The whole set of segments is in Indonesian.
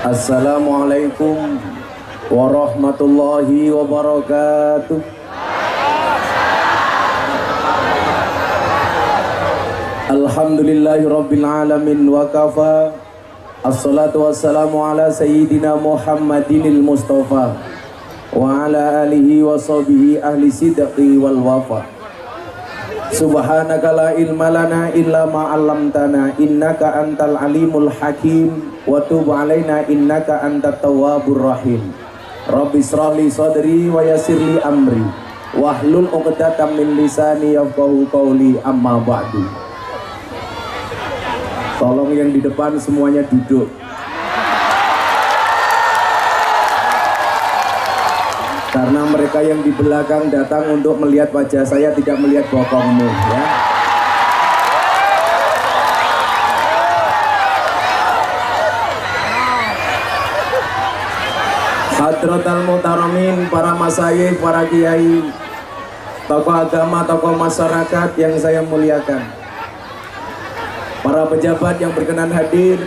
Assalamualaikum warahmatullahi wabarakatuh. Alhamdulillahi rabbil alamin wa kafa. Assalatu wassalamu ala sayyidina Muhammadinil Mustafa wa ala alihi wa sahbihi ahli sidqi wal wafa. Subhanaka la ilma lana illa ma 'allamtana innaka antal alimul hakim wa tub alaina innaka antat tawwabur rahim. Rabbi shrahli sadri wa yassirli amri wahlul 'uqdatam min lisani yafqahu qawli amma ba'du. Tolong yang di depan semuanya duduk. Karena mereka yang di belakang datang untuk melihat wajah saya, tidak melihat bokongmu, ya. Hadratal Muhtaramin, para masyayikh, para kiai, tokoh agama, tokoh masyarakat yang saya muliakan, para pejabat yang berkenan hadir,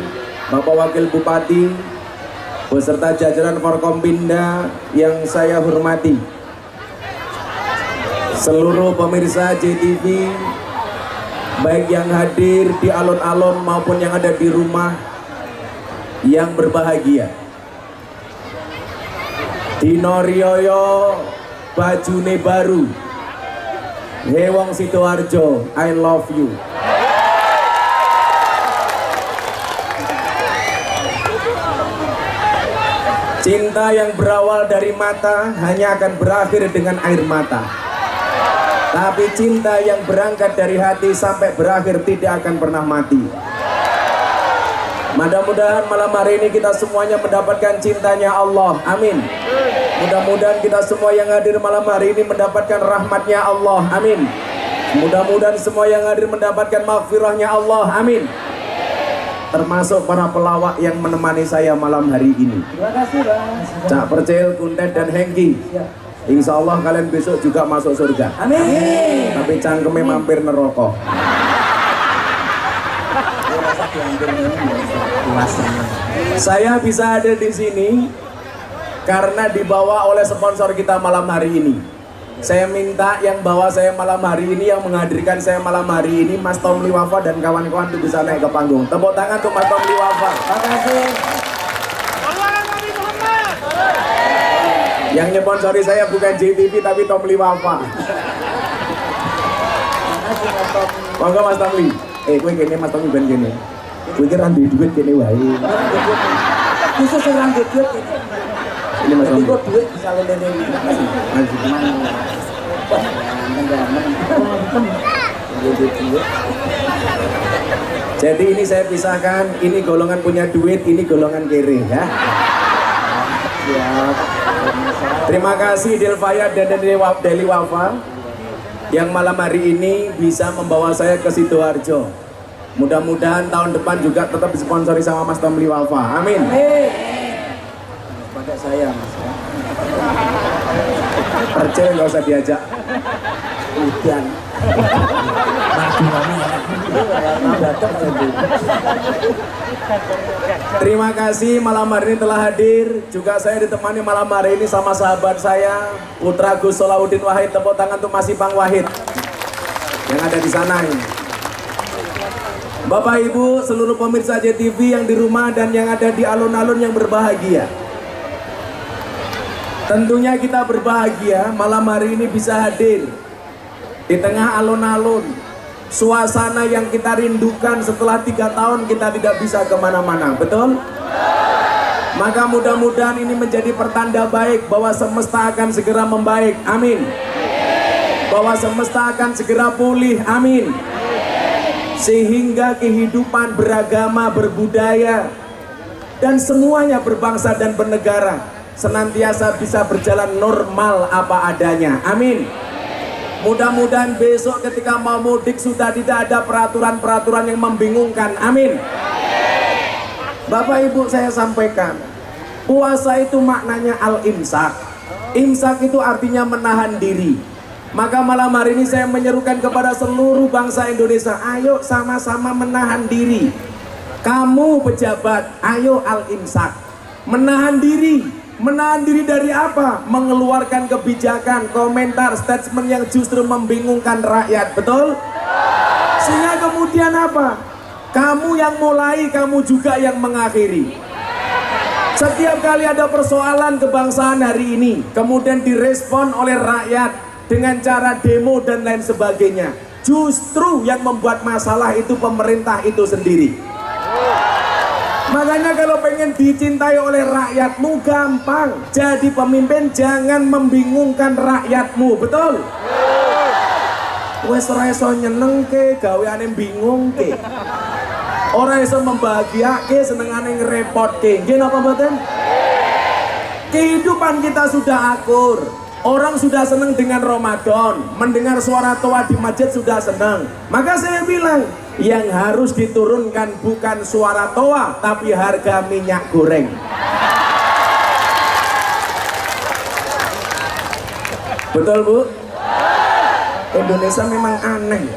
Bapak Wakil Bupati beserta jajaran Forkompinda yang saya hormati, seluruh pemirsa JTV, baik yang hadir di alun-alun maupun yang ada di rumah, yang berbahagia. Dino Rioyo bajune baru, Hewong Sidoarjo, I love you. Cinta yang berawal dari mata hanya akan berakhir dengan air mata. Tapi cinta yang berangkat dari hati sampai berakhir tidak akan pernah mati. Mudah-mudahan malam hari ini kita semuanya mendapatkan cintanya Allah. Amin. Mudah-mudahan kita semua yang hadir malam hari ini mendapatkan rahmatnya Allah. Amin. Mudah-mudahan semua yang hadir mendapatkan maghfirahnya Allah. Amin. Termasuk para pelawak yang menemani saya malam hari ini. Terima kasih, Bang. Cak Percil, Kuntet, dan Hengki. Insya Allah kalian besok juga masuk surga. Amin. Tapi cangkeme mampir neraka. Saya bisa ada di sini karena dibawa oleh sponsor kita malam hari ini. Saya minta yang bawa saya malam hari ini, yang menghadirkan saya malam hari ini, Mas Tom Liwafa dan kawan-kawan itu bisa naik ke panggung. Tepuk tangan untuk Mas Tom Liwafa. Terima kasih. Yang nyponsori saya bukan JTV tapi Tom Liwafa. Monggo Mas Tomli. Kowe kene Mas Tomli ben kene. Kowe kira ndek duit kene wae. Khusus orang duit Ini Mas Tomli. kok duit bisa lele ini. Jadi ini saya pisahkan, ini golongan punya duit, ini golongan kere, ya. Siap. Terima kasih Delfaya dan Deli Wafa yang malam hari ini bisa membawa saya ke Sidoarjo. Mudah-mudahan tahun depan juga tetap disponsori sama Mas Tom Liwafa. Amin. Pakai saya, Mas. Percaya nggak usah diajak. Udan. Terima kasih malam hari ini telah hadir. Juga saya ditemani malam hari ini sama sahabat saya, Putra Gus Solahuddin Wahid. Tepuk tangan untuk Mas Ipang Wahid yang ada di sana ini. Bapak Ibu, seluruh pemirsa JTV yang di rumah dan yang ada di alun-alun yang berbahagia. Tentunya kita berbahagia malam hari ini bisa hadir di tengah alun-alun, suasana yang kita rindukan setelah 3 tahun kita tidak bisa kemana-mana, betul? Maka mudah-mudahan ini menjadi pertanda baik bahwa semesta akan segera membaik, amin. Bahwa semesta akan segera pulih, amin. Sehingga kehidupan beragama, berbudaya, dan semuanya berbangsa dan bernegara senantiasa bisa berjalan normal apa adanya, amin. Mudah-mudahan besok ketika mau mudik sudah tidak ada peraturan-peraturan yang membingungkan, amin. Bapak Ibu, saya sampaikan, puasa itu maknanya al-imsak. Imsak itu artinya menahan diri. Maka malam hari ini saya menyerukan kepada seluruh bangsa Indonesia, ayo sama-sama menahan diri. Kamu pejabat, ayo al-imsak. Menahan diri. Menahan diri dari apa? Mengeluarkan kebijakan, komentar, statement yang justru membingungkan rakyat, betul? Sehingga kemudian apa? Kamu yang mulai, kamu juga yang mengakhiri. Setiap kali ada persoalan kebangsaan hari ini, kemudian direspon oleh rakyat dengan cara demo dan lain sebagainya. Justru yang membuat masalah itu pemerintah itu sendiri. Makanya kalau pengen dicintai oleh rakyatmu gampang. Jadi pemimpin jangan membingungkan rakyatmu, betul? Wes ora iso nyenengke, gaweane bingungke. Ora iso membahagiake, senengane ngerepotke. Nggih napa mboten? Kehidupan kita sudah akur. Orang sudah senang dengan Ramadan, mendengar suara toa di masjid sudah senang. Maka saya bilang, yang harus diturunkan bukan suara toa, tapi harga minyak goreng. Betul Bu? Indonesia memang aneh.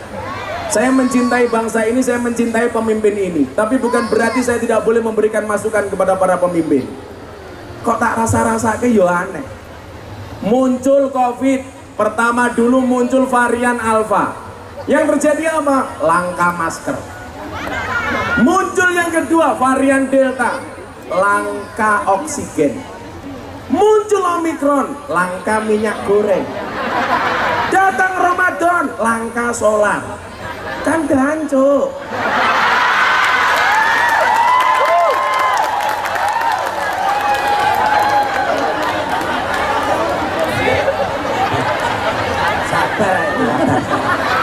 Saya mencintai bangsa ini, saya mencintai pemimpin ini. Tapi bukan berarti saya tidak boleh memberikan masukan kepada para pemimpin. Kok tak rasa-rasake yo aneh. Muncul COVID, pertama dulu muncul varian Alpha. Yang terjadi apa? Langka masker. Muncul yang kedua varian Delta, langka oksigen. Muncul Omikron, langka minyak goreng. Datang Ramadan, langka solar. Kan gancuk.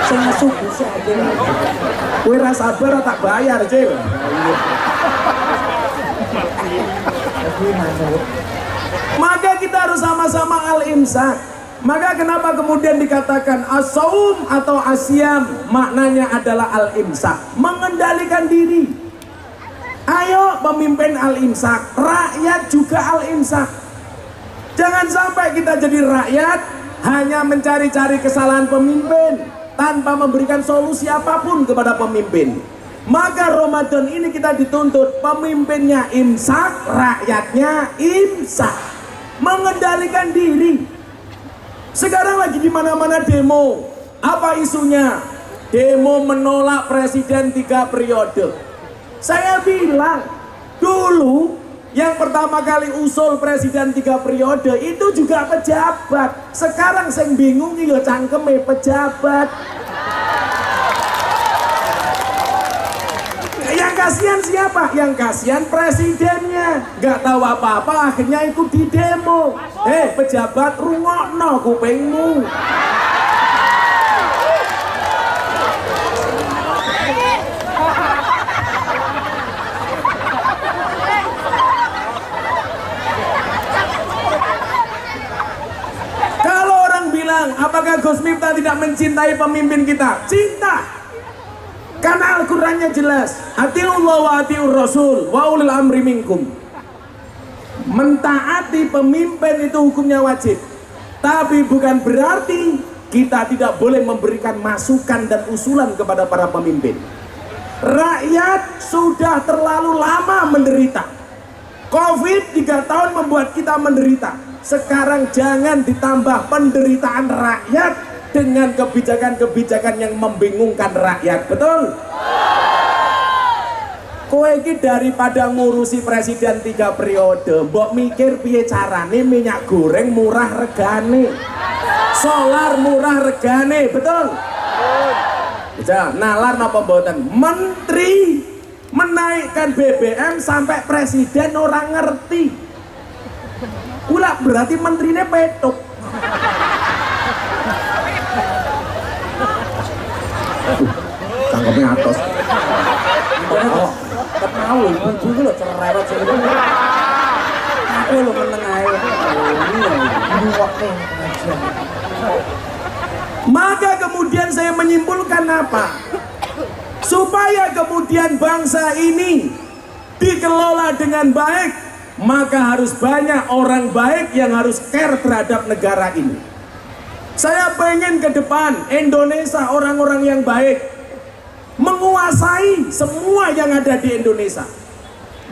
Saya subuh saja. Kowe ra sabar tak bayar, Cil. Maka kita harus sama-sama al-imsak. Maka kenapa kemudian dikatakan as-saum atau asyam? Maknanya adalah al-imsak, mengendalikan diri. Ayo pemimpin al-imsak, rakyat juga al-imsak. Jangan sampai kita jadi rakyat hanya mencari-cari kesalahan pemimpin tanpa memberikan solusi apapun kepada pemimpin. Maka Ramadan ini kita dituntut pemimpinnya imsak, rakyatnya imsak, mengendalikan diri. Sekarang lagi di mana-mana demo. Apa isunya? Demo menolak presiden 3 periode. Saya bilang, dulu yang pertama kali usul presiden 3 periode itu juga pejabat. Sekarang sing bingung ya cangkeme pejabat. Yang kasihan siapa? Yang kasihan presidennya. Gak tahu apa-apa akhirnya ikut di demo. Pejabat rungokno kupingmu. Kalau orang bilang apakah Gus Miftah tidak mencintai pemimpin kita? Cinta. Karena Al-Qurannya jelas, atiullah wa atiur rasul wa ulil amri minkum. Mentaati pemimpin itu hukumnya wajib. Tapi bukan berarti kita tidak boleh memberikan masukan dan usulan kepada para pemimpin. Rakyat sudah terlalu lama menderita. Covid 3 tahun membuat kita menderita. Sekarang jangan ditambah penderitaan rakyat dengan kebijakan-kebijakan yang membingungkan rakyat, betul? Kowe iki daripada ngurusi presiden 3 periode, mbok mikir piye carane minyak goreng murah regane, solar murah regane, betul? Bisa nalar napa mboten? Menteri menaikkan BBM sampai presiden orang ngerti. Kula berarti menterinya petuk. Tangkapnya atas. Oh, kenal lho, ibu itu lho cerewet sih. Aku lho meneng ae. Ini waktu pengajian. Maka kemudian saya menyimpulkan apa? Supaya kemudian bangsa ini dikelola dengan baik, maka harus banyak orang baik yang harus care terhadap negara ini. Saya pengen ke depan Indonesia orang-orang yang baik menguasai semua yang ada di Indonesia.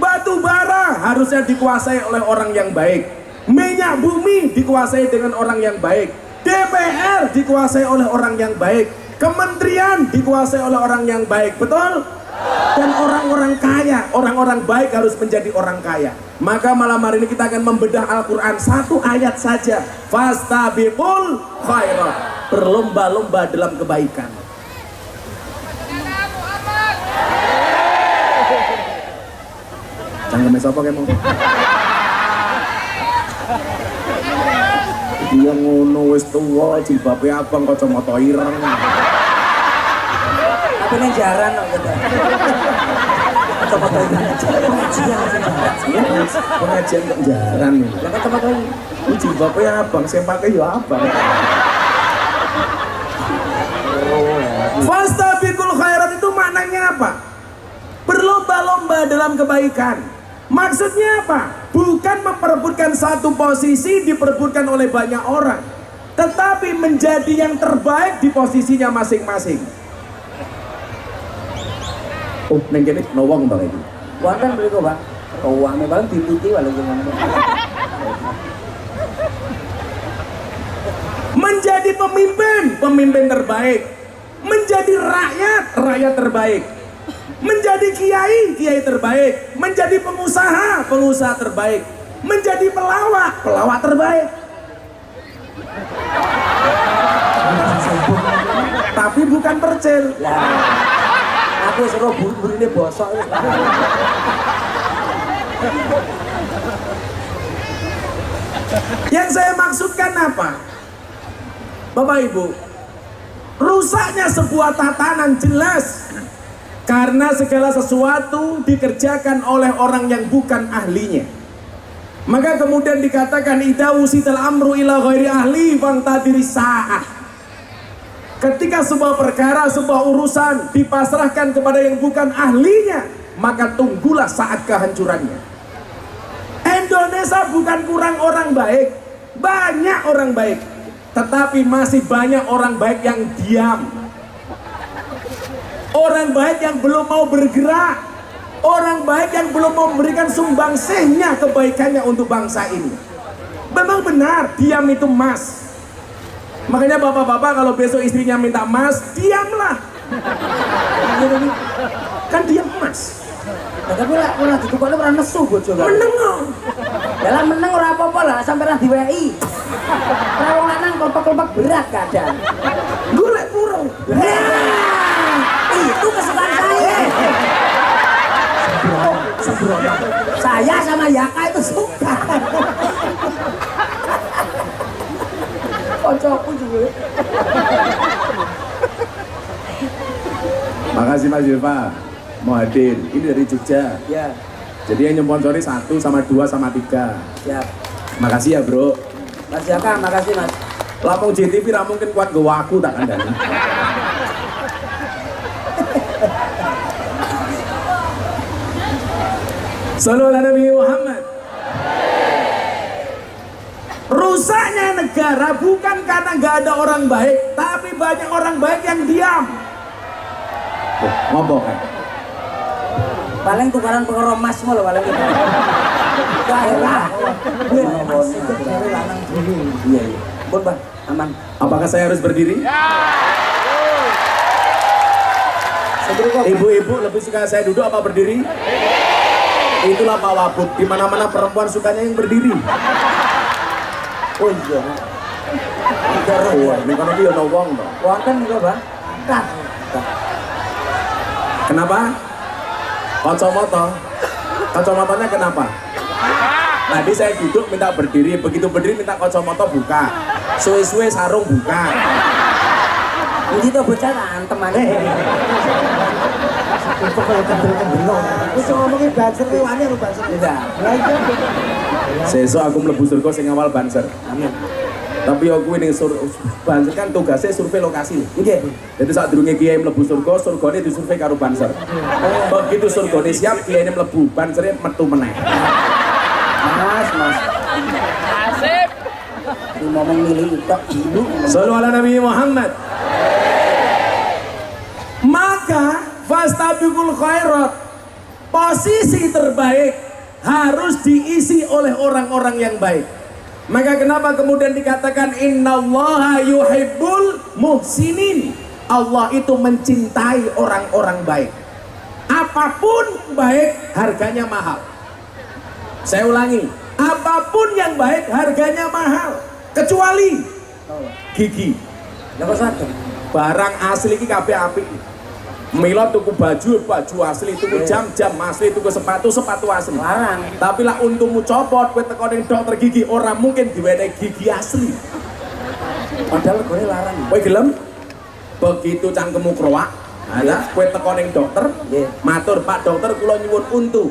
Batu bara harusnya dikuasai oleh orang yang baik. Minyak bumi dikuasai dengan orang yang baik. DPR dikuasai oleh orang yang baik. Kementerian dikuasai oleh orang yang baik. Betul? Dan orang-orang kaya, orang-orang baik harus menjadi orang kaya. Maka malam hari ini kita akan membedah Al-Quran satu ayat saja. Fastabiqul khairat, berlomba-lomba dalam kebaikan. Jangan mesapa kayak mau. Dia ngono wis tuwa jilbabe abang kacamata ireng. Tapi nang jaran kok gitu. Kacamata ireng. Pengajian kok jaran. Lah kacamata ireng. Ku jilbabe abang, sing pake ya abang. Fastabiqul khairat itu maknanya apa? Berlomba-lomba dalam kebaikan. Maksudnya apa? Bukan memperebutkan satu posisi diperebutkan oleh banyak orang, tetapi menjadi yang terbaik di posisinya masing-masing. Oh, neng kene nawang bang ini. Wonten mriku, Bang. Uangnya Bang diputi wae lho. Menjadi pemimpin terbaik. Menjadi rakyat terbaik. Menjadi kiai terbaik. Menjadi pengusaha terbaik. Menjadi pelawak terbaik. Tapi bukan percil. Aku suruh buru-buru ini bosok. Yang saya maksudkan apa? Bapak Ibu, rusaknya sebuah tatanan jelas karena segala sesuatu dikerjakan oleh orang yang bukan ahlinya. Maka kemudian dikatakan idza wusital amru ila ghairi ahli fantadiri sa'ah. Ketika sebuah perkara, sebuah urusan dipasrahkan kepada yang bukan ahlinya, maka tunggulah saat kehancurannya. Indonesia bukan kurang orang baik, banyak orang baik, tetapi masih banyak orang baik yang diam. Orang baik yang belum mau bergerak, orang baik yang belum mau memberikan sumbangsihnya kebaikannya untuk bangsa ini. Memang benar, diam itu emas. Makanya bapak-bapak kalau besok istrinya minta emas, diamlah. Kan diam emas. Tapi lah ora ditukokne ora nesu bojo kan. Meneng. Dalam meneng ora apa-apa lah sampai ra diweki. Ora wong lanang kelopak-kelopak berat kadang. Golek burung. Itu kesukaan saya. Sembrono. Saya sama Yaka itu suka. Kocokku juga. Makasih Mas Yulfa mau hadir. Ini dari Jogja. Ya. Jadi yang nyponsori 1 sama 2 sama 3. Siap. Makasih ya bro. Mas Yaka, makasih Mas. Lampung JTV ra mungkin kuat gawa aku tak kandani. Sallallahu alaihi Nabi Muhammad. Rusaknya negara bukan karena nggak ada orang baik, tapi banyak orang baik yang diam. Ngomong kan? Paling tukaran pengerom mas lho paling gitu. Wah, gue mas itu cari lanang dulu. Iya, iya. Bon, Bang, aman. Apakah saya harus berdiri? Ibu-ibu lebih suka saya duduk apa berdiri? Itulah Pak Wabut, di mana-mana perempuan sukanya yang berdiri. Oh iya. Wah, ini kan dia ono wong to. Wonten niku, Bang. Kah. Kenapa? Kacamatanya kenapa? Tadi saya duduk minta berdiri, begitu berdiri minta kacamata buka. Suwe-suwe sarung buka. Ini tuh bocah antem aneh. Itu kalau kendel-kendel. Wis ngomongin banser wani karo banser. Enggak. Sesuk aku mlebu surga sing awal banser. Amin. Tapi aku ini banser kan tugasnya survei lokasi. Nggih. Jadi saat durunge kiai mlebu surga, surgane disurvei karo banser. Begitu surgane siap, kiai mlebu, bansernya metu meneh. Mas. Asik. Ini momen milih tok dulu. Sallallahu alaihi Nabi Muhammad. Maka fastabiqul khairat, posisi terbaik harus diisi oleh orang-orang yang baik. Maka kenapa kemudian dikatakan innallaha yuhibbul muhsinin? Allah itu mencintai orang-orang baik. Apapun baik harganya mahal. Saya ulangi, apapun yang baik harganya mahal, kecuali gigi. Barang asli iki kabeh apik. Mila tuku baju asli, tuku jam asli, tuku sepatu asli. Larang. Tapi lah untumu copot, kowe teko ning dokter gigi ora mungkin diwenehi gigi asli. Padahal gue larang. Kowe gelem? Begitu cangkemmu kroak, ada kowe teko ning dokter, matur Pak dokter kula nyuwun untu.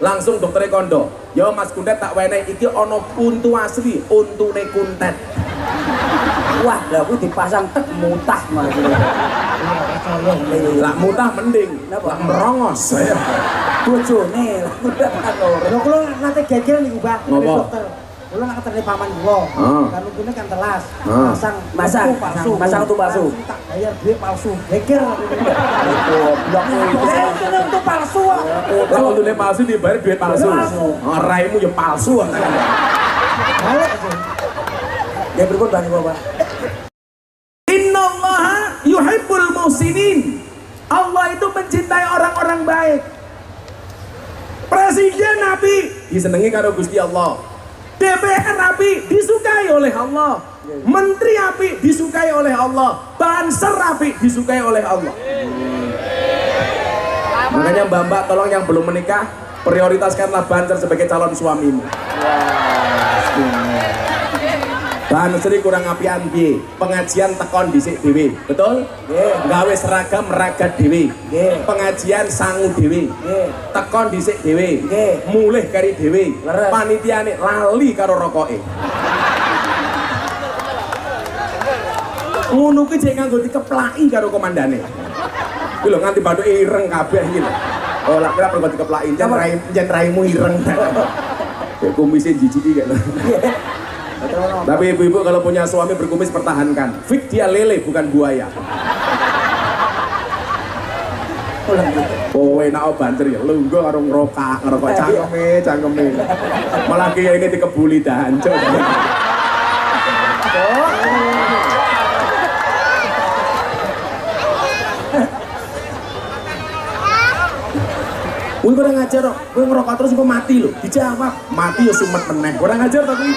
Langsung dokternya kondo, yo Mas Kuntet tak wenehi iki ana untu asli, untune kuntet. Wah, lah aku dipasang tek mutah Mas. Lah mutah mending, lah merongos. Bojone lah udah kantor. Lho kula nate geger niku, Mbak. Ngopo? Dokter. Kula nak ketemu paman kula. Kan untune kan telas. Masang untu palsu. Tak bayar duit palsu. Geger. Goblok Untune untu palsu. Lah untune palsu dibayar duit palsu. Raimu ya palsu. Balik aja. Ya berikut Bang Bapak. Innallaha yuhibbul muhsinin. Allah itu mencintai orang-orang baik. Presiden Nabi disenengi karo Gusti Allah. DPR Nabi disukai oleh Allah. Menteri Nabi disukai oleh Allah. Banser Nabi disukai oleh Allah. Makanya Mbak-mbak tolong yang belum menikah, prioritaskanlah Banser sebagai calon suamimu. Banser kurang apian piye? Pengajian tekon dhisik dhewe, betul? Nggih. Gawe seragam meragat dhewe. Nggih. Pengajian sangu dhewe. Nggih. Tekon dhisik dhewe. Nggih. Mulih kari dhewe. Leres. Panitiane lali karo rokoke. Ngono kuwi jek nganggo dikeplaki karo komandane. Kuwi lho nganti bathuke ireng kabeh iki lho. Oh, lak kira perlu dikeplaki jan raimu ireng. Kayak kumisnya jijik iki lho. Tapi ibu-ibu kalau punya suami berkumis pertahankan. Fik dia lele bukan buaya. Oh enak banter ya. Lungguh karo ngerokok cangkeme. Malah kiai ini dikebuli dancuk. Kowe kurang ngajar kok. Kowe ngerokok terus kok mati lho. Dijawab, mati ya sumet meneh. Kurang ngajar ta kuwi?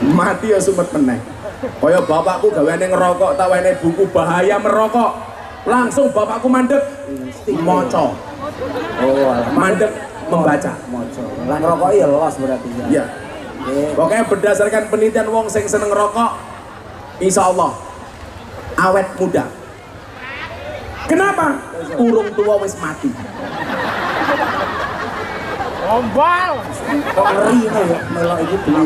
Mati ya sumet meneh. Kaya bapakku gaweane ngerokok, tak wenehi buku bahaya merokok. Langsung bapakku mandek maca. Oh, Mandek membaca. moco. Lah ngerokok ya los berarti ya. Iya. Pokoknya berdasarkan penelitian wong sing seneng ngerokok, insya Allah awet muda. Kenapa? Urung tua wis mati. Gombal. Kok ngeri nih ya melok iki dulu.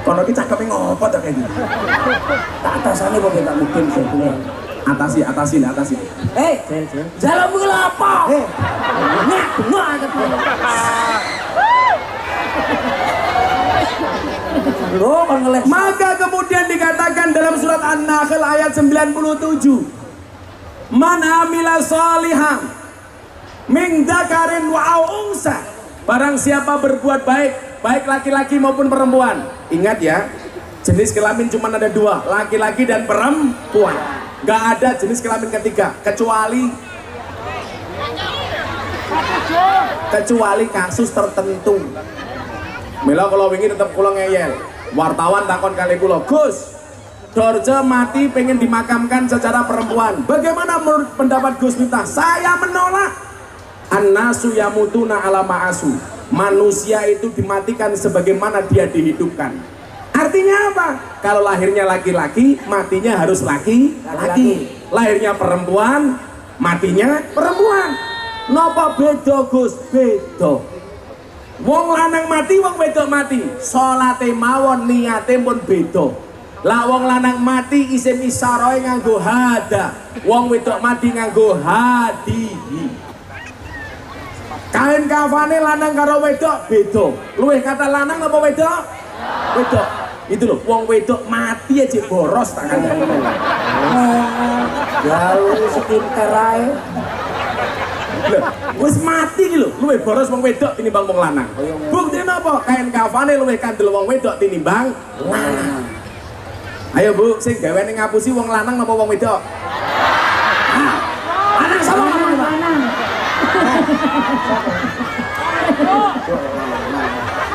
Kono iki cakeme ngopo ta kayak gitu? Tak atasane kok tak mungkin sebetulnya. Atasi. Jalan ku apa? Nek bengok Loh, kan ngeles. Maka kemudian dikatakan dalam surat An-Nahl ayat 97, Man amila sholihan min dzakarin wa unsa. Barang siapa berbuat baik, baik laki-laki maupun perempuan. Ingat ya, jenis kelamin cuma ada dua, laki-laki dan perempuan. Gak ada jenis kelamin ketiga, kecuali kasus tertentu. Mila kalau wingi tetap kula ngeyel. Wartawan takon kali kula, Gus, Dorce mati pengen dimakamkan secara perempuan. Bagaimana menurut pendapat Gus Miftah? Saya menolak. An-nasu yamutuna ala ma'asu. Manusia itu dimatikan sebagaimana dia dihidupkan. Artinya apa? Kalau lahirnya laki-laki, matinya harus laki-laki. Lahirnya perempuan, matinya perempuan. Napa beda Gus? Beda. Wong lanang mati, wong wedok mati. Salate mawon niate pun beda. Lah wong lanang mati isim isyaroe nganggo hada. Wong wedok mati nganggo hadihi. Kain kafane lanang karo wedok beda. Luwih kata lanang apa wedok? Wedok. Itu loh, wong wedok mati aja boros tangannya. Gawe skincare ae. Lho, wis mati iki lho, luwih boros wong wedok tinimbang wong lanang. Buktine napa? Kain kafane luwih kandel wong wedok tinimbang lanang. Ayo Bu, sing gaweane ngapusi wong lanang napa wong wedok? Lanang sama lanang.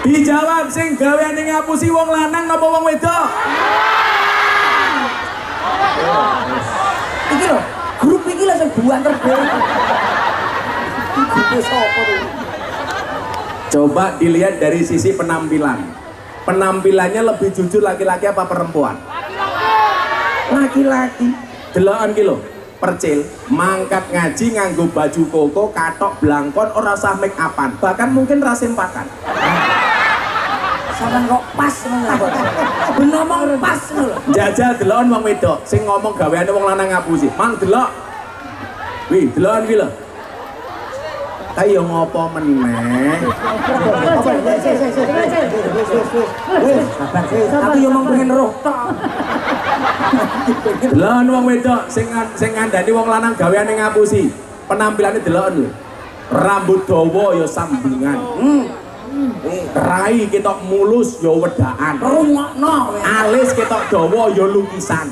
Dijawab, sing gaweane ngapusi wong lanang napa wong wedok? Iki lho, grup iki lho sing buan terbaik. Iki sapa tuh? Coba dilihat dari sisi penampilan. Penampilannya lebih jujur laki-laki apa perempuan? Laki-laki. Delokan ki lho, percil, mangkat ngaji nganggo baju koko, katok blangkon, ora usah make upan, bahkan mungkin rasimpakan. Sampeyan kok pas ngono kok. Ben ngomong pas ngono. Jajal delokan wong wedok sing ngomong gaweane wong lanang ngapusi. Mang delok. Wih, delokan ki lho. Kayak ngopo meneh? Aku yo mung pengen roh tok. Delokan wong wedok sing ngandani wong lanang gaweane ngapusi. Penampilannya delokan lho. Rambut dawa ya sambungan. Rai ketok mulus ya wedaan. Rungokno. Alis ketok dawa ya lukisan.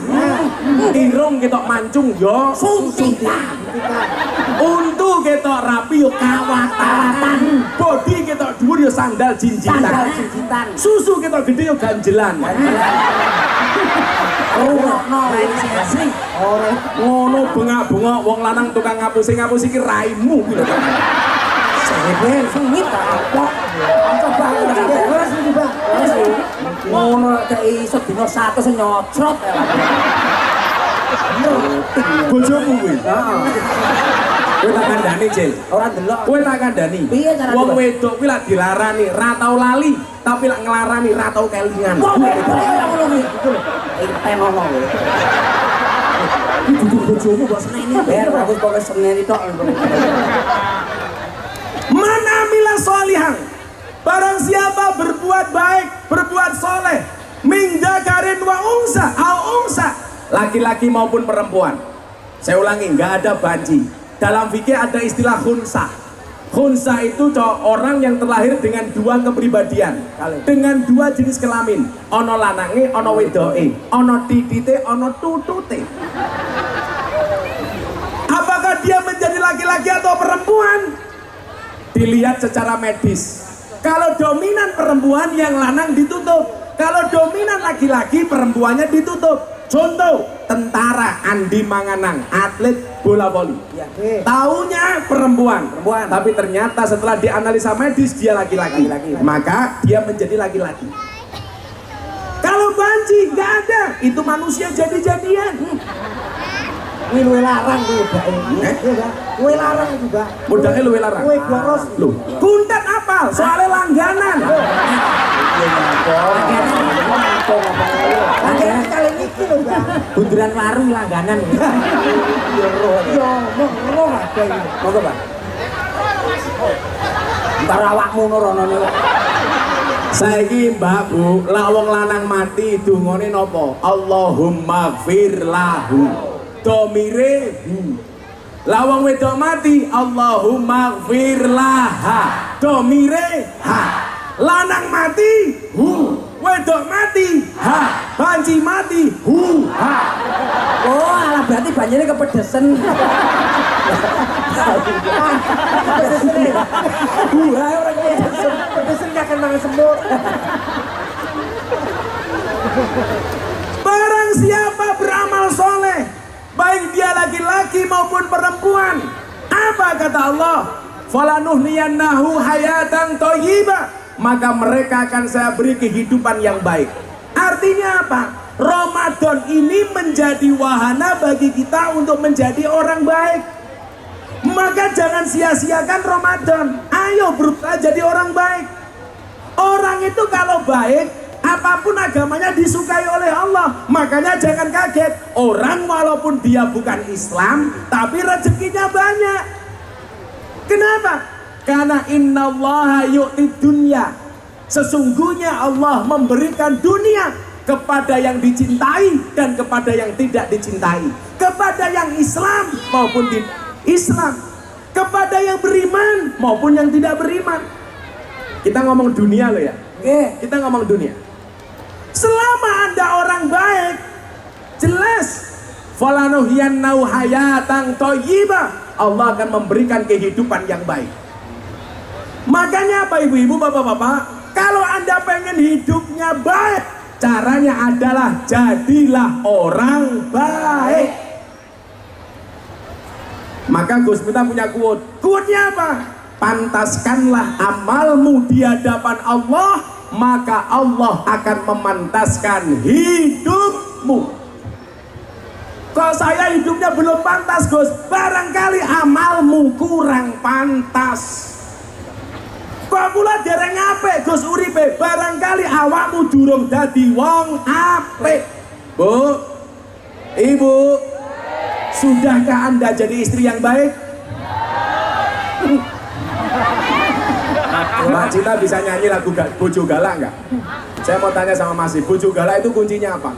Irung ketok mancung ya Suntikan. untu ketok rapi ya kawatan. Bodi ketok dhuwur ya sandal jinjitan. Susu ketok gede ya ganjelan. Rungokno sing asli. Ora ngono bengak-bengok wong lanang tukang ngapusi iki raimu kuwi lho. Sebe sengit apa? Coba terus coba. Ngono kok iso dino 100 nyocrot. Bojomu kuwi. Heeh. Kowe tak kandhani, Cil. Ora delok. Kowe tak kandhani. Piye carane? Wong wedok kuwi lak dilarani, ra tau lali, tapi lak nglarani ra tau kelingan. Wong wedok kaya ngono kuwi. Iki ngono kuwi. Iki dudu bojomu kok seneni ber aku kok seneni tok. Manamilah solihang, barang siapa berbuat baik, berbuat soleh, minggakarin wa unsa, au unsa, laki-laki maupun perempuan. Saya ulangi, nggak ada banci. Dalam fikih ada istilah khunsa. Khunsa itu orang yang terlahir dengan dua kepribadian, dengan dua jenis kelamin, ono lanange, ono wedoke, ono titite, ono tutute. Apakah dia menjadi laki-laki atau perempuan? Dilihat secara medis. Kalau dominan perempuan, yang lanang ditutup. Kalau dominan laki-laki, perempuannya ditutup. Contoh, tentara Andi Manganang, atlet bola voli. Taunya perempuan, tapi ternyata setelah dianalisa medis dia laki-laki. Maka dia menjadi laki-laki. Kalau banci nggak ada, itu manusia jadi-jadian. Kuwi luwe larang kuwi budake. Kuwi larang juga. Budake luwe larang. Kuwi boros. Loh, kundat apal, soalnya langganan. Langganan kali iki lho, Bang. Bunderan warung langganan. Yo roh ada iki. Monggo, Bang. Entar awakmu nurono niku. Saiki Mbak Bu, lah wong lanang mati dungane napa? Allahumma gfir lahu. Domire hu. Lah wong wedok mati, Allahumma gfir laha. Domire ha. Lanang mati hu. Wedok mati ha. Banci mati hu ha. Oh, alah berarti banjirnya kepedesen. Buah orang pedesen gak akan mangan semut. Barang siapa beramal soleh, baik dia laki-laki maupun perempuan, apa kata Allah? Falanuhliyannahu hayatan thayyibah, maka mereka akan saya beri kehidupan yang baik. Artinya apa? Ramadan ini menjadi wahana bagi kita untuk menjadi orang baik. Maka jangan sia-siakan Ramadan. Ayo berusaha jadi orang baik. Orang itu kalau baik, apapun agamanya disukai oleh Allah. Makanya jangan kaget, orang walaupun dia bukan Islam, tapi rezekinya banyak. Kenapa? Karena innallaha yu'tid dunya. Sesungguhnya Allah memberikan dunia kepada yang dicintai dan kepada yang tidak dicintai. kepada yang Islam maupun tidak Islam, kepada yang beriman maupun yang tidak beriman. Kita ngomong dunia loh ya. Kita ngomong dunia. Selama Anda orang baik, jelas falanuhiyannau hayatan thayyibah, Allah akan memberikan kehidupan yang baik. Makanya apa ibu-ibu, bapak-bapak, kalau Anda pengen hidupnya baik, caranya adalah jadilah orang baik. Maka Gus Miftah punya quote-nya apa? Pantaskanlah amalmu di hadapan Allah, maka Allah akan memantaskan hidupmu. Kalau saya hidupnya belum pantas Gus, barangkali amalmu kurang pantas. Kok pula dereng apik Gus uripe, barangkali awakmu durung dadi wong apik. Bu, Ibu, sudahkah Anda jadi istri yang baik? Mbak Cita bisa nyanyi lagu Bojo Galak nggak? Saya mau tanya sama Mas, Bojo Galak itu kuncinya apa?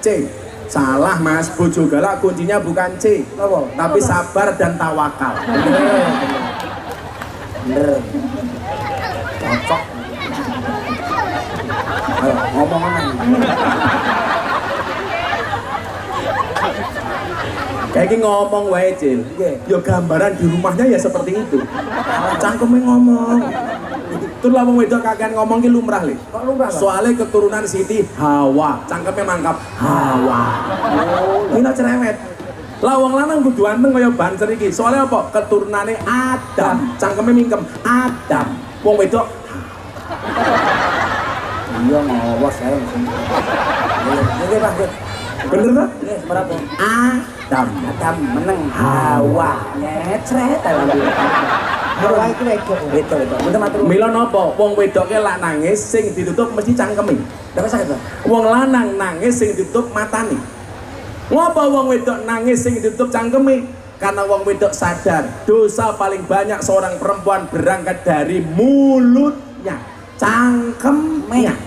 C. Salah Mas, Bojo Galak kuncinya bukan C, tapi sabar dan tawakal. Bener. Cocok. Ayo, ngomong mana? Kayak gini ngomong wae Cil. Yo gambaran di rumahnya ya seperti itu. Cangkeme ngomong. Tur lah wong wedok kakean ngomong ki lumrah le. Kok lumrah? Soalnya keturunan Siti Hawa, cangkeme mangkap Hawa. Ini cerewet. Lah wong lanang kudu anteng kaya banser iki. Soalnya apa? Keturunane Adam, cangkeme mingkem Adam. Wong wedok Iya ngawas saya. Ini Pak. bener ta? Ini seberapa? Adam meneng Hawa. Nyecret Hawa itu lego. Betul. Betul matur. Mila napa? Wong wedoke lak nangis sing ditutup mesti cangkeme. Dapat sakit, Pak? Wong lanang nangis sing ditutup matane. Ngapa wong wedok nangis sing ditutup cangkeme? Karena wong wedok sadar dosa paling banyak seorang perempuan berangkat dari mulutnya, cangkemnya.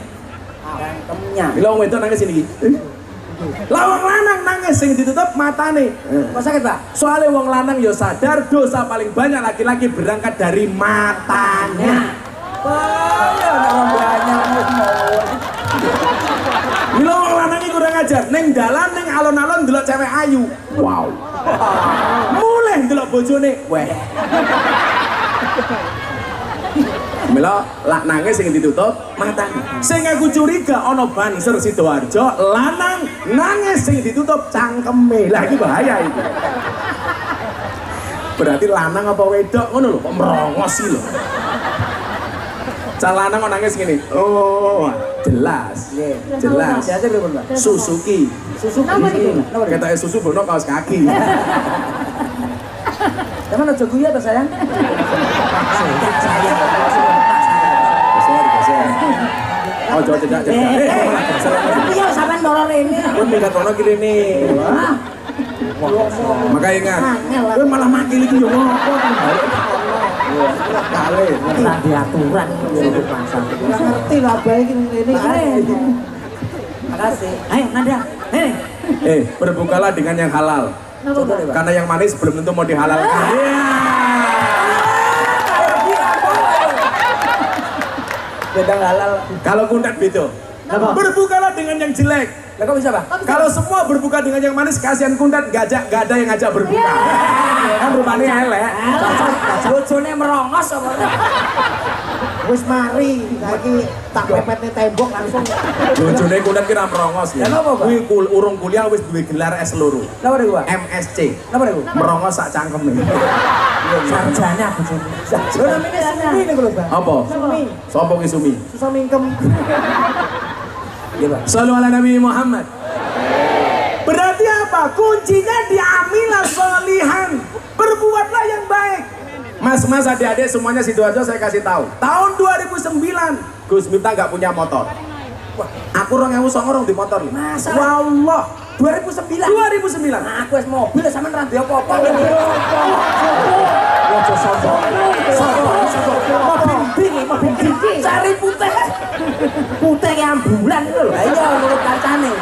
Cangkemnya. Bila wong wedok nangis ini, lah wong lanang nangis sing ditutup matane. Kok sakit, Pak? Soalnya wong lanang yo sadar dosa paling banyak laki-laki berangkat dari matanya. Ya orang banyak mau. Mila wong lanang iki kurang ajar, ning dalan ning alon-alon ndelok cewek ayu. Wow. Mulih ndelok bojone, weh. Mila lak nangis sing ditutup matane. Sing aku curiga ana Banser Sidoarjo, lanang nangis sing ditutup cangkeme. Lah iki bahaya iki. Berarti lanang apa wedok ngono lho, kok merongos sih lho. Cah lanang kok nangis gini. Oh, jelas. Jelas. Jadi berapa, Pak? Suzuki. Suzuki. Kata susu bono kaos kaki. Teman aja guyu ta sayang? Saya. Geser. Oh, jauh tidak. Iya sampean loro rene. Kowe minggat ono kiri nih. Maka ingat, kowe malah makil iki yo ngopo. Kale. Ora di aturan untuk pasar. Ora ngerti lah bae ini. Makasih. Ayo Nanda. Berbukalah dengan yang halal. Coba deh, Pak. Karena yang manis belum tentu mau dihalalkan. Beda halal. Kalau kundat beda. Berbukalah dengan yang jelek. Lah kok bisa, Pak? Kalau semua berbuka dengan yang manis, kasihan kundat gak ada yang ngajak berbuka. Kan rupanya elek. Bojone merongos apa? Wis mari, lagi tak mepetne tembok langsung. Bojone kundat kira merongos ya. Kenapa, Pak? Kuwi urung kuliah wis duwe gelar S loro. Napa deh gua? MSc. Napa deh gua? Merongos sak cangkeme. Sarjana bojone. Lho namanya Sumi niku lho, Bang. Apa? Sumi. Sopo ki Sumi? Susah mingkem. Iya, Pak. Shallu ala Nabi Muhammad. Berarti apa? Kuncinya diamilah solihan. Berbuatlah yang baik. Mas-mas, adik-adik semuanya Sidoarjo saya kasih tahu. Tahun 2009 Gus Miftah nggak punya motor. Wah, aku 2009 di motor. Masa? Wallah. 2009. 2009. Aku wis mobil sampean ra duwe apa-apa. Ojo sombong. Mobil tinggi. Cari putih. Putih ki ambulan lho. Lah iya menurut kancane.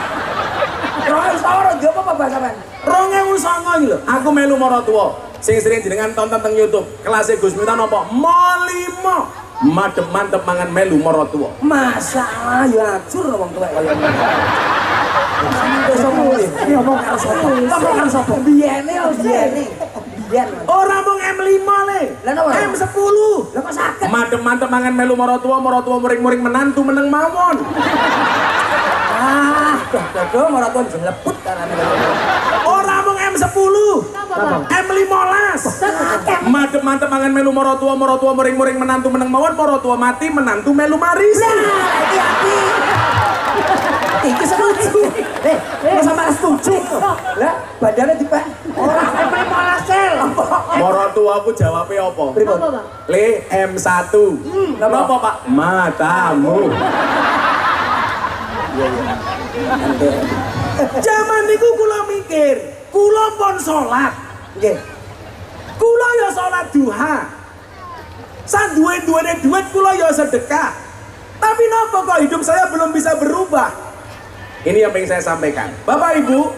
Terus ora duwe apa-apa sampean. 2009 songo iki lho. Aku melu mara tuwa. Sing sering jenengan tonton teng YouTube. Kelasé Gus Miftah napa? Molimo. Madep mantep mangan melu mara tuwa. Masalah ya acur wong tuwek kaya ngono. Wis opo iki? Ngomong karo sapa? Ngomong karo sapa? Biyene yo biyene. Biyen. Ora mung M5 le. Lah napa? M10. Lah kok saged? Madep mantep mangan melu mara tuwa muring-muring menantu meneng mawon. Dodo maraton jeleput karane. Ora mung M10. M15. Madep mantep mangan melu mara tuwa muring-muring menantu meneng mawon, mara tuwa mati menantu melu maris. Hati-hati. Iki setuju. Sama setuju. Lah, badannya dipek. Ora M15 sel. Mara tuwa aku jawabe apa? Le M1. Napa, Pak? Matamu. Zaman niku kula mikir, kula pun salat. Nggih. Kula ya salat duha. Sanduwe-duwene duit kula ya sedekah. Tapi napa kok hidup saya belum bisa berubah? Ini yang pengen saya sampaikan. Bapak Ibu,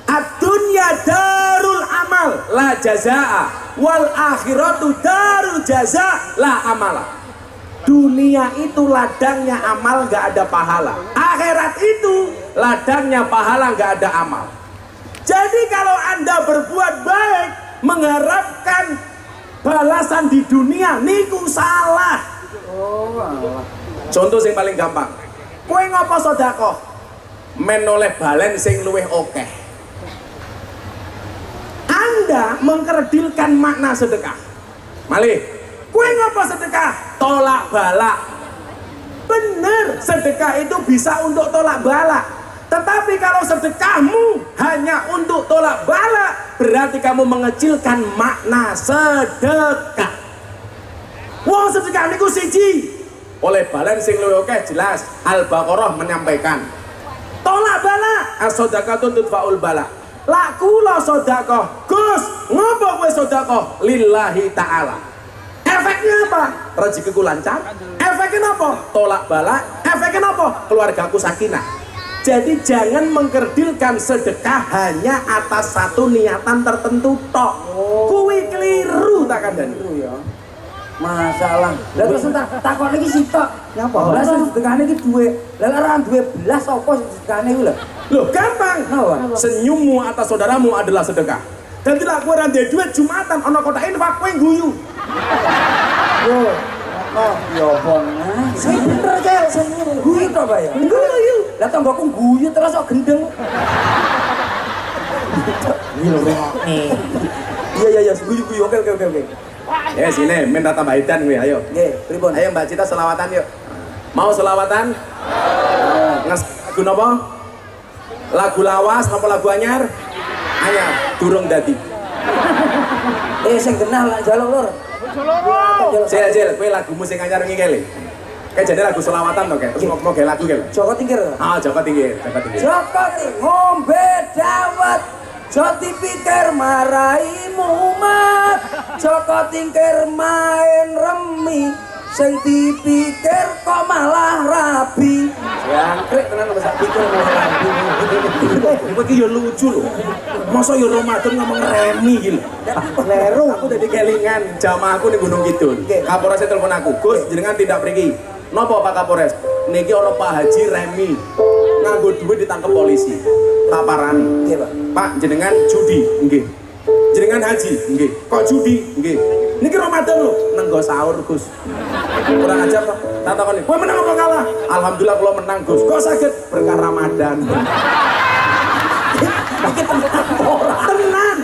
ad-dunya darul amal la jazaa wal akhiratu darul jaza la amala. Dunia itu ladangnya amal, gak ada pahala. Akhirat itu ladangnya pahala, gak ada amal. Jadi kalau Anda berbuat baik mengharapkan balasan di dunia, niku salah. Contoh yang paling gampang, kowe ngopo sedekah menoleh balen sing luwih akeh. Anda mengkerdilkan makna sedekah. Malih, kowe ngopo sedekah tolak balak. Bener, sedekah itu bisa untuk tolak balak. Tetapi kalau sedekahmu hanya untuk tolak balak, berarti kamu mengecilkan makna sedekah. Wong sedekah niku siji. Oleh balen sing luwih akeh jelas Al-Baqarah menyampaikan. Tolak balak, as-shadaqatu tudfa'ul balak. Lak kula sedekah. Gus, ngopo kowe sedekah? Lillahi ta'ala. Efeknya apa? Rezekiku lancar. Efeknya apa? Tolak balak. Efeknya apa? Keluargaku sakinah. Jadi jangan mengkerdilkan sedekah hanya atas satu niatan tertentu tok. Kuwi keliru tak kandhani. Ya. Masalah. Lah terus takon iki sitok. Nyapa? Lah sedekahne iki duwe. Lah ora duwe belas apa sedekahne iku lho. Loh gampang. Napa? Senyummu atas saudaramu adalah sedekah. Dan tidak kowe ra duit Jumatan ana kotak infak kowe guyu. Yo. Oh, yo bong. Sing bener kae sing guyu to, Pak ya. Guyu. Lah tanggoku guyu terus kok gendeng. Iki lho nih. Iya guyu. Oke. Ya sini minta tambah edan kowe ayo. Nggih, pripun? Ayo Mbak Cita selawatan yuk. Mau selawatan? Nges lagu napa? Lagu lawas napa lagu anyar? Anyar, durung dadi. Sing genah lak jaluk lur. Cil, kowe lagumu sing anyar wingi kele. Kayak jadi lagu selawatan to, kayak terus mau gawe lagu kele. Joko Tingkir. Joko Tingkir. Joko Tingkir ngombe dawet. Joti pikir marai mumat. Joko Tingkir main remi. Sing dipikir kok malah rabi. Jangkrik tenan kok sak pikir malah rabi. Kowe iki yo lucu lho. Masa yo Ramadan ngomong remi iki lho. Leru. Aku dadi kelingan jamaahku ning Gunung Kidul. Kapolres telepon aku, "Gus, jenengan tindak mriki." "Napa Pak Kapolres?" "Niki ana Pak Haji Remi nganggo duit ditangkep polisi." Tak parani. Nggih, Pak. "Pak, jenengan judi?" "Nggih." "Jenengan haji?" "Nggih." "Kok judi?" "Nggih." "Niki Ramadan lho." "Nenggo sahur, Gus." Kurang ajar toh. Tak takoni, "Kowe menang apa kalah?" "Alhamdulillah kula menang, Gus." "Kok saged?" "Berkah Ramadan." Tenan.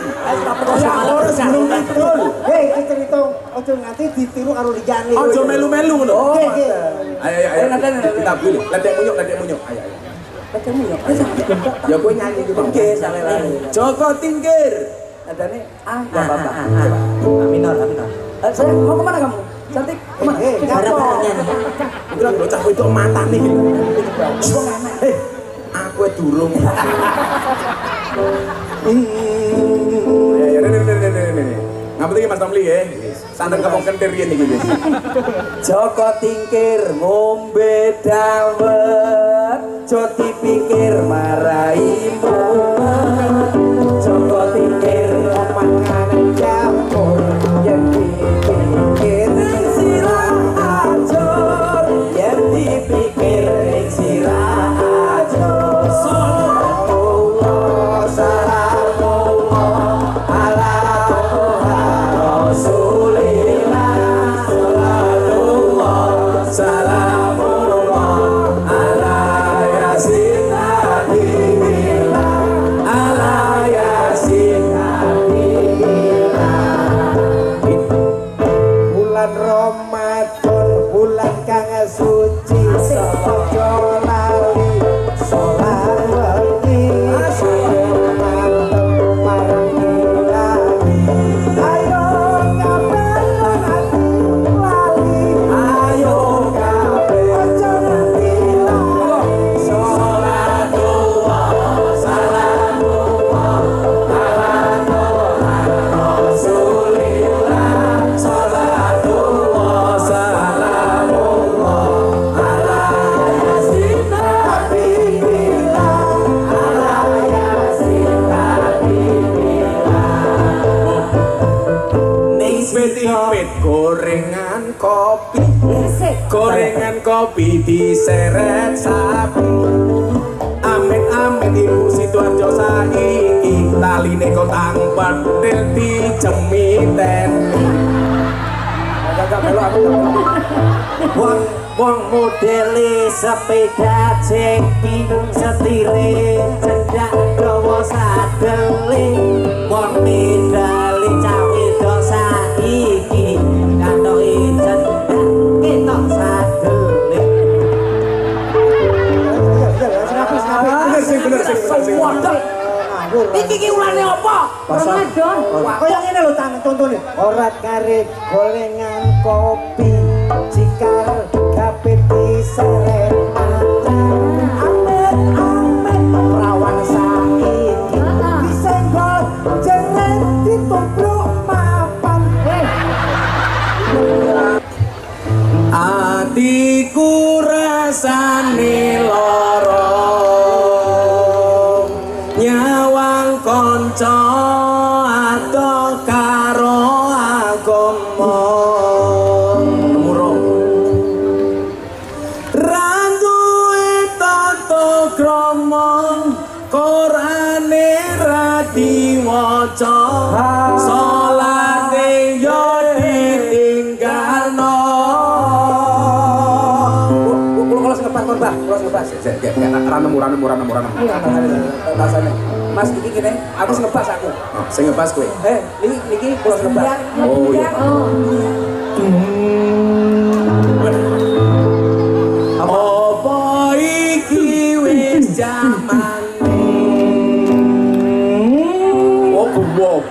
Kapolres Gunung Kidul. Hei, iki cerita ojo nganti ditiru karo liyane. Ojo melu-melu ngono. Nggih, nggih. Ayo. Kita beli. Ledek munyuk. Ayo. Ketemu ya. Ya kowe nyanyi iki, Bang. Nggih, saleh-saleh. Joko Tingkir. Adane enggak apa-apa. Minor. Saya mau kemana kamu? Cantik. Kemana? Barang-barangnya. Kira bocah kowe itu matane iki. Aku durung. Ya, ini. Ngapa iki Mas Tomli ya? Santen kepong kentir riyen iki, guys. Joko Tingkir ngombe dawet, Joti pikir marai mumet. Joko Tingkir Ramadan bulan kang suci ojo lali salat wengi marang ilahi ayo kabeh ati lali ayo kabeh ojo nganti lali salatullah salamullah ala rasulillah salatullah salamullah ala yasin habibillah ala yasin habibillah ning Tipit gorengan kopi, gorengan kopi diseret sapi. Amit-amit ibu Sidoarjo saiki taline kotang petil dijemiten. wong modele sepeda jeki setire cendak dawa sadele wong medale cawe do saiki katoke cendak ketok sadele Iki ki ulane apa? Ramadan. Kaya ngene lho Tang, contone. Ora kare gorengan kopi, cikar kapit diseret amet-amet rawan saiki. Disenggol jeret ditubruk mapan. Atiku rasane lara nyawang kanca adoh karo agama murung randuwe tata krama Qur'ane ra diwaca salate yo ditinggalno. Kalau ngepas korban, kalau ngepas. Ranemu. Rasanya. Mas iki gini, aku ngepas aku. Sing ngepas kowe. Niki kalau ngepas. Oh iya. Apa iki wis jamane? Oh goblok.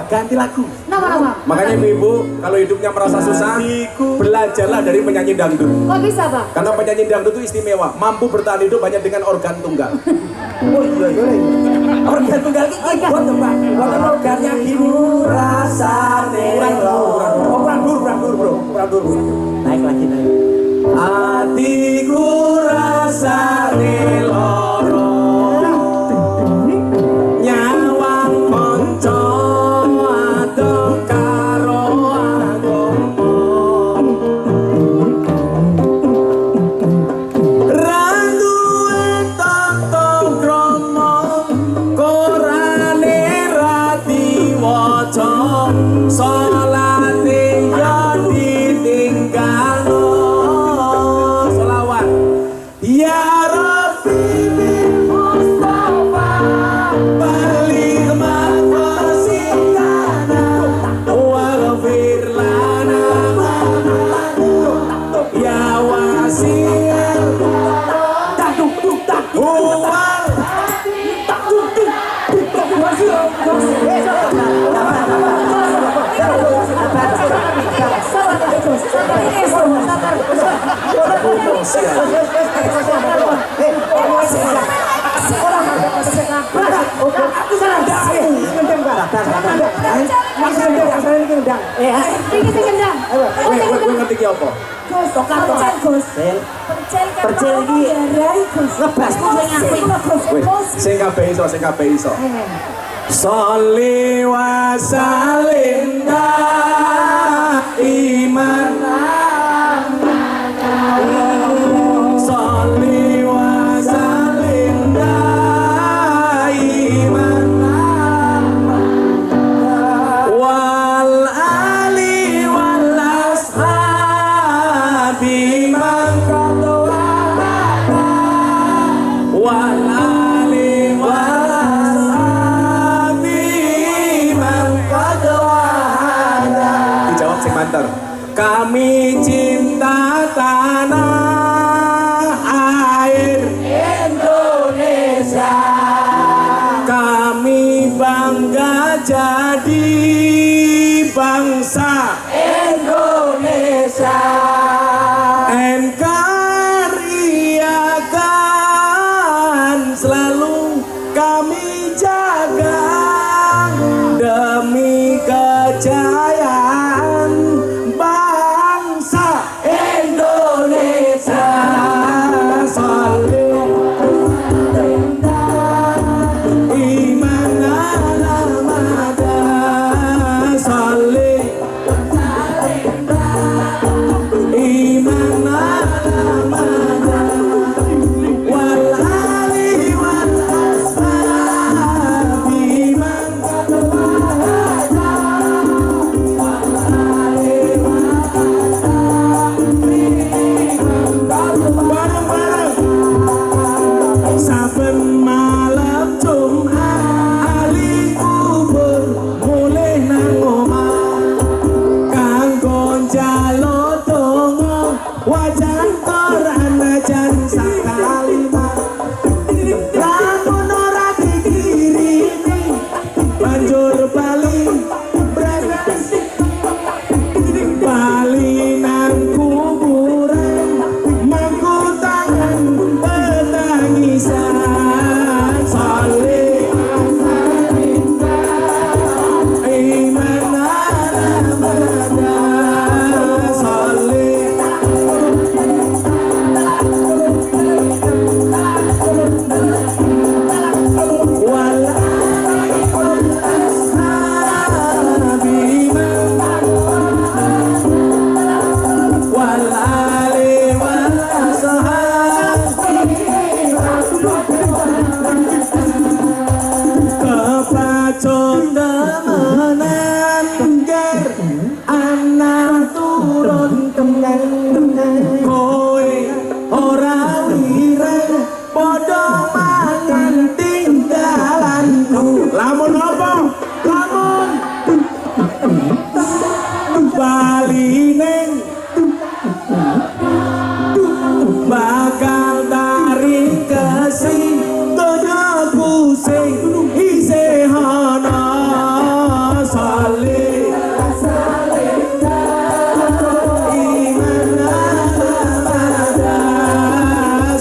Ganti lagu. Makanya ibu kalau hidupnya merasa susah, belajarlah dari penyanyi dangdut. Kok bisa, Bang? Karena penyanyi dangdut itu istimewa, mampu bertahan hidup hanya dengan organ tunggal. Oh iya. Organ tunggal iki buat Pak. Buat organnya ibu rasane. Kurang dur, bro. Naik lagi naik. Hatiku rasane lara nyawang kanca adoh karo agama randuwe tata krama Qur'ane ra diwaca salate yo ditinggalno. Ya Rabbi bil Mustafa balik maqasidana waghfir lana ya wasi'al Kowe ngerti ki apa? Gus, percel Gus. Percel iki ngebas Sing kabeh iso. Sholli wa sallim iman. Sholli wa sallim iman. Wal ali wal ashabi man Kami cinta tanah air Indonesia, kami bangga jadi bangsa Indonesia. NKRI akan selalu kami jaga demi kejayaan bangsa Indonesia. Saling iman alamada saling iman alamada wal ali wal ashab iman bareng-bareng saben malam Jumat ali kubur mulih nang omah kanggo njaluk donga wajan Quran najan sakalima lamun ora dikirimi banjur bali bali nang kuburan mangku tangan petangisan saleh iman alamada saleh wal ashab iman wal ali wal ashab kepacut temenan ger anak turun kowe ora wireng padha mangan tinggalanku lamun apa lamun bali ning bakal taring kesing donya pusing isih ana saleh iman alamada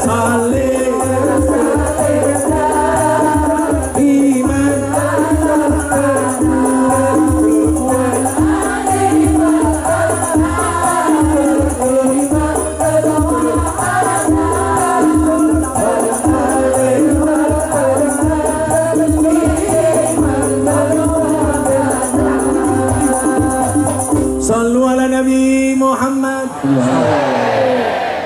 saleh iman Sallu ala Nabi Muhammad.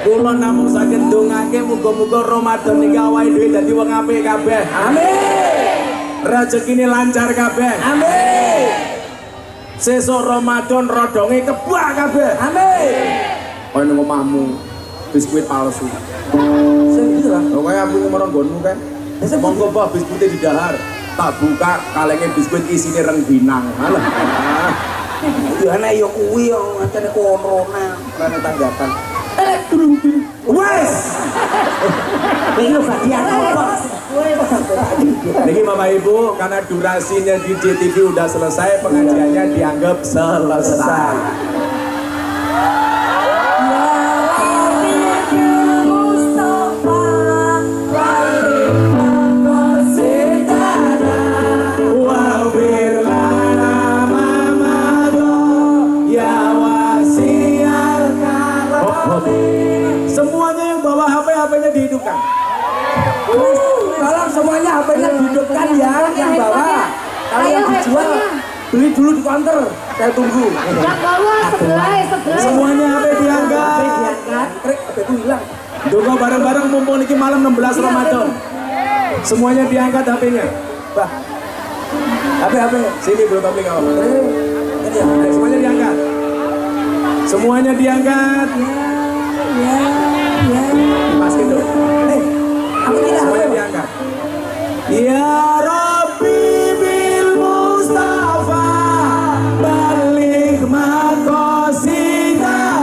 Kula namung saged ndongake muga-muga Ramadan niki awake dhewe dadi wong apik kabeh. Amin. Rezekine lancar kabeh. Amin. Sesuk Ramadan rodonge kebuah kabeh. Amin. Kowe ning omahmu biskuit palsu. Sing iki lah. Kok kaya aku ngomong nggonmu kan. Monggo bah biskuite didahar. Tak buka kalenge biskuit isine rengginang. Alah. Ya ana yo kuwi yo ngene corona lan tanggapan. Wes. Ini lo bagian apa? Niki Bapak Ibu, karena durasinya di JTV udah selesai, pengajiannya dianggap selesai. Semuanya yang bawa HP-nya dihidupkan. Tolong semuanya HP-nya dihidupkan ya, yang bawa. Kalau yang dijual, beli dulu di counter. Saya tunggu. Yang bawa sebelah. Semuanya HP diangkat. HP itu hilang. Dongo bareng-bareng mumpung niki malam 16 Ramadan. Semuanya diangkat HP-nya. Bah. HP. Sini Bro Topik apa? Ini ya. Semuanya diangkat. Semuanya diangkat. Masukin dulu. Aku tidak Semuanya apa. diangkat. Ya Rabbi bil Mustafa balik maqasidana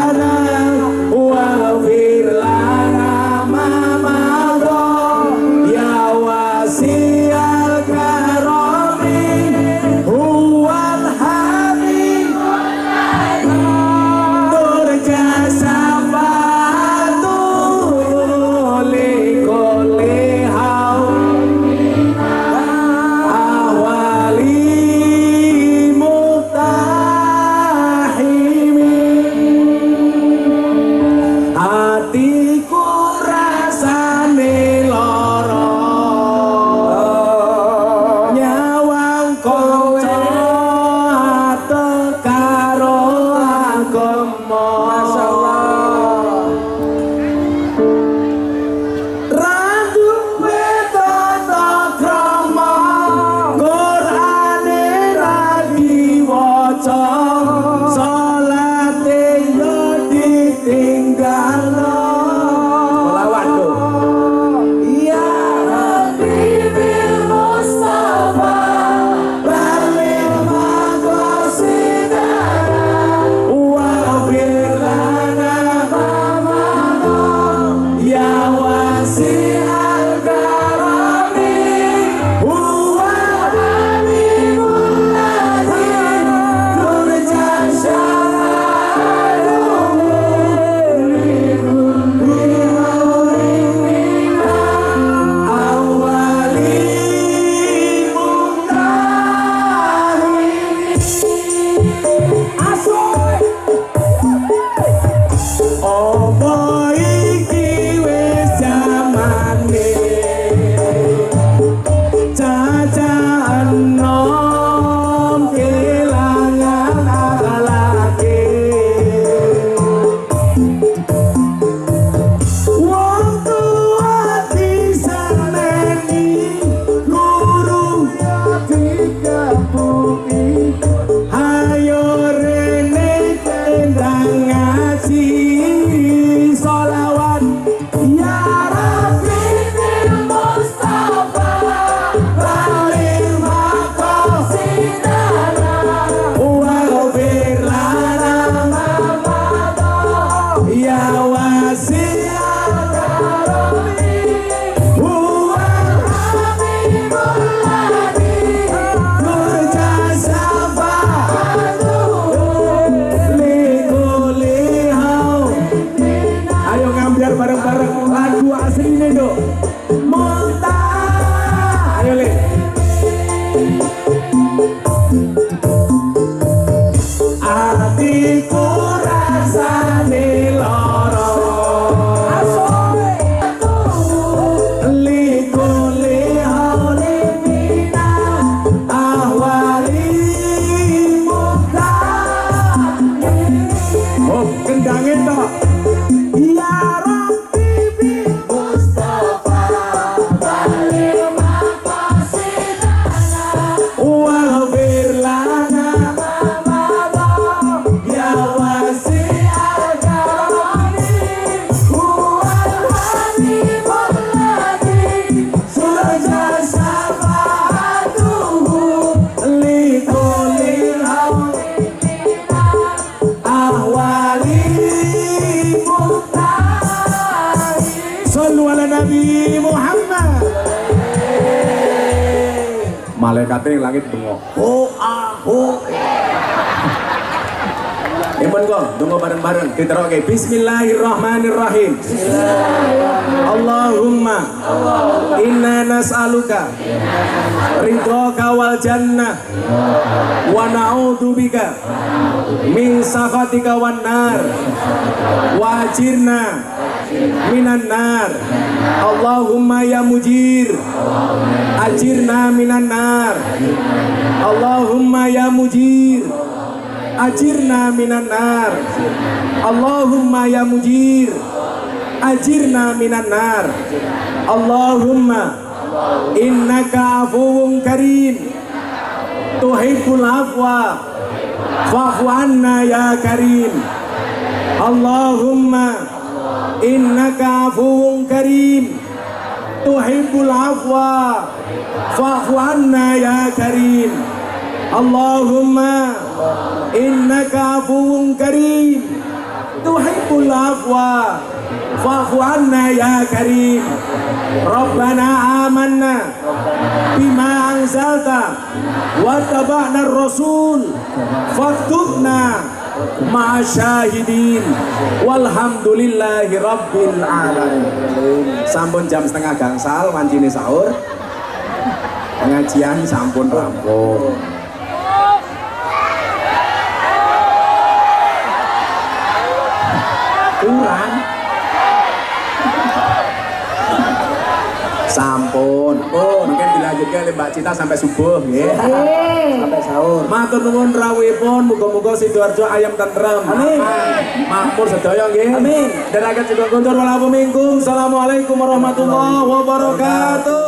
Malaikate ning langit bengok. Ho a ho. Impun kok, tunggu bareng-bareng. Diteroke. Bismillahirrahmanirrahim. Allahumma inna nas'aluka ridhoka wal jannah wa na'udzubika min sakhatika wan nar wajirna minan nar. Allahumma ya mujir ajirna minan nar. Allahumma ya mujir ajirna minan nar. Allahumma ya mujir ajirna minan nar. Allahumma innaka afuwun karim tuhibbul afwa fa'fu anna ya karim. Allahumma innaka afuwun karim tuhibbul afwa fa'fu anna ya karim. Allahumma innaka afuwun karim tuhibbul afwa fa'fu anna ya karim. Rabbana amanna bima anzalta wa taba'na ar-rasul faktubna ma'asyahidin walhamdulillahi rabbil alamin. Sampun jam setengah gangsal wancine sahur, pengajian sampun rampung. Kurang sampun. Mungkin dilanjutkan oleh Mbak Cita sampai subuh nggih. Sampai sahur. Matur nuwun rawuhipun, muga-muga Sidoarjo ayam tentrem. Amin. Makmur sedaya nggih. Amin. Dherekaken juga kuntur wala paminggung. Assalamualaikum warahmatullahi wabarakatuh.